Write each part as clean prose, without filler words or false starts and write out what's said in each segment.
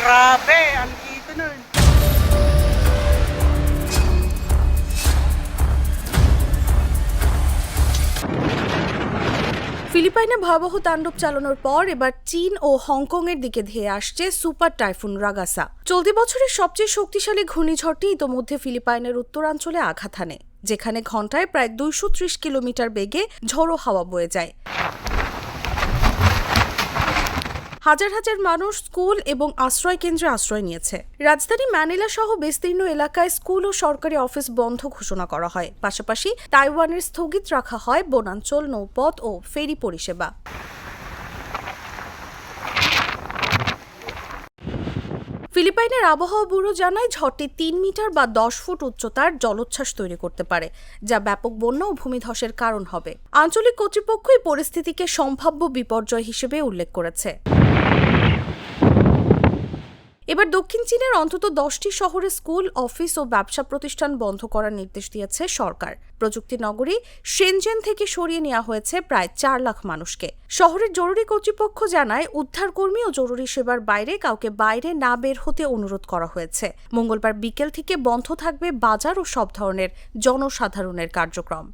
grabe, ang ito nun. ফিলিপাইনে ভয়াবহ তাণ্ডব চালানোর পর এবার চীন ও হংকংয়ের দিকে ধেয়ে আসছে সুপার টাইফুন রাগাসা। চলতি বছরের সবচেয়ে শক্তিশালী ঘূর্ণিঝড়টি ইতোমধ্যে ফিলিপাইনের উত্তরাঞ্চলে আঘাত হানে, যেখানে ঘন্টায় প্রায় 230 কিলোমিটার বেগে ঝোড়ো হাওয়া বয়ে যায়। হাজার হাজার মানুষ স্কুল এবং আশ্রয় কেন্দ্রে আশ্রয় নিয়েছে। রাজধানী ম্যানিলা সহ বিস্তীর্ণ এলাকায় স্কুল ও সরকারি অফিস বন্ধ ঘোষণা করা হয়। পাশাপাশি তাইওয়ানের স্থগিত রাখা হয় বনাঞ্চল, নৌপথ ও ফেরি পরিষেবা। ফিলিপাইনের আবহাওয়া ব্যুরো জানায় ঝড়টি 3 মিটার বা 10 ফুট উচ্চতার জলোচ্ছ্বাস তৈরি করতে পারে, যা ব্যাপক বন্যা ও ভূমিধসের কারণ হবে। আঞ্চলিক কর্তৃপক্ষ এই পরিস্থিতিকে সম্ভাব্য বিপর্যয় হিসেবে উল্লেখ করেছে। এবার দক্ষিণ চীনের অন্তত 10টি শহরে স্কুল, অফিস ও ব্যবসা প্রতিষ্ঠান বন্ধ করার নির্দেশ দিয়েছে সরকার। প্রযুক্তি নগরী শেনজেন থেকে সরিয়ে নেওয়া হয়েছে প্রায় 4 লাখ মানুষকে। শহরের জরুরি কর্তৃপক্ষ জানায় উদ্ধারকর্মী ও জরুরি সেবার বাইরে কাউকে বাইরে না বের হতে অনুরোধ করা হয়েছে। মঙ্গলবার বিকেল থেকে বন্ধ থাকবে বাজার ও সব ধরনের জনসাধারণের কার্যক্রম।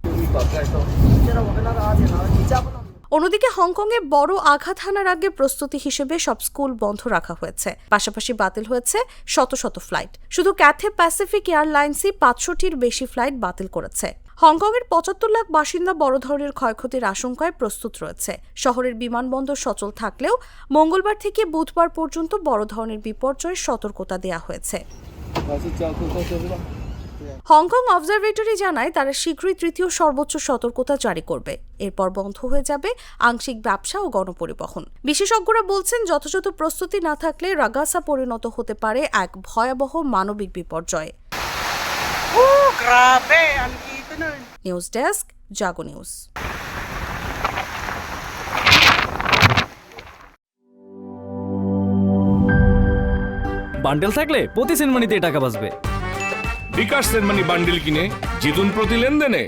অন্যদিকে হংকংয়ে বড় আঘাত হানার আগে প্রস্তুতি হিসেবে সব স্কুল বন্ধ রাখা হয়েছে। পাশাপাশি বাতিল হয়েছে শত শত ফ্লাইট। শুধু ক্যাথে প্যাসিফিক এয়ারলাইন্সই 500টির বেশি ফ্লাইট বাতিল করেছে। হংকংয়ের 75 লাখ বাসিন্দা বড় ধরনের ক্ষয়ক্ষতির আশঙ্কায় প্রস্তুত রয়েছে। শহরের বিমানবন্দর সচল থাকলেও মঙ্গলবার থেকে বুধবার পর্যন্ত বড় ধরনের বিপর্যয়ের সতর্কতা দেওয়া হয়েছে। হংকং অবজারভেটরি জানায় তারা শীঘ্রই তৃতীয় সর্বোচ্চ সতর্কতা জারি করবে। এরপর বন্ধ হয়ে যাবে আংশিক ব্যবসা ও গণপরিবহন। বিশেষজ্ঞরা বলছেন যথাযথ প্রস্তুতি না থাকলে রাগাসা পরিণত হতে পারে এক ভয়াবহ মানবিক বিপর্যয়ে। Grabe, ang ito nun. News desk, Jago news. Bundle থাকলে প্রতি সেনমানিতে টাকা বাঁচবে। বিকাশ সেনমানি বান্ডিল কিনে জিতুন প্রতি লেনদেনে।